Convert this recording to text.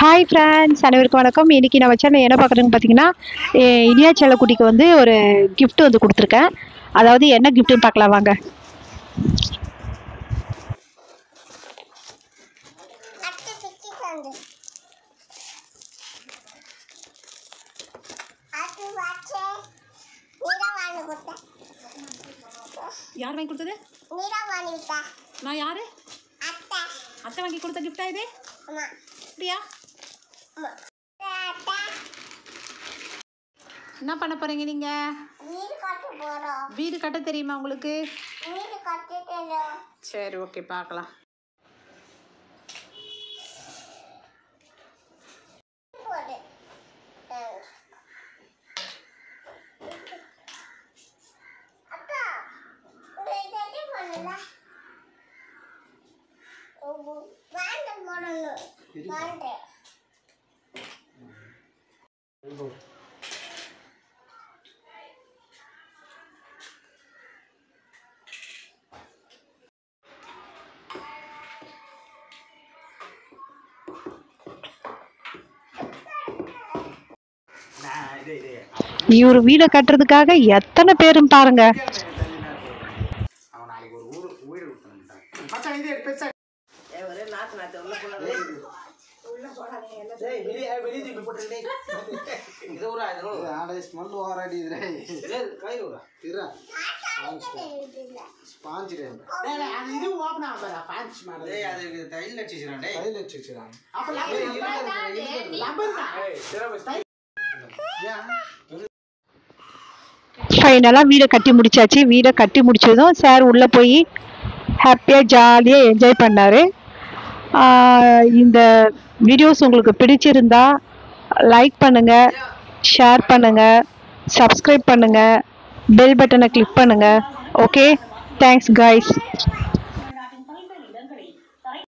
Hi friends, அனைவருக்கும் வணக்கம். இன்றைக்கி நம்ம சேனல் என்ன பார்க்குறதுன்னு பார்த்தீங்கன்னா, இனியா செல்லக்குட்டிக்கு வந்து ஒரு கிஃப்ட் வந்து கொடுத்துருக்கேன். அதாவது என்ன கிஃப்ட்டுன்னு பார்க்கலாம் வாங்க. யார் வாங்கி கொடுத்தது? நான் யாரு? அத்தை வாங்கி கொடுத்த கிஃப்டா இது? அப்படியா? என்ன பண்ண போறீங்க நீங்க? வீடு கட்ட தெரியுமா உங்களுக்கு? சரி, ஓகே, பார்க்கலாம். இவர் வீடை கட்டுறதுக்காக எத்தனை பேரும் பாருங்க. ஃபைனலாக வீடை கட்டி முடிச்சாச்சு. வீடை கட்டி முடிச்சதும் சார் உள்ளே போய் ஹாப்பியாக ஜாலியாக என்ஜாய் பண்ணார். இந்த வீடியோஸ் உங்களுக்கு பிடிச்சிருந்தா லைக் பண்ணுங்கள், ஷேர் பண்ணுங்கள், சப்ஸ்கிரைப் பண்ணுங்கள், பெல் பட்டனை கிளிக் பண்ணுங்கள். Okay, thanks guys.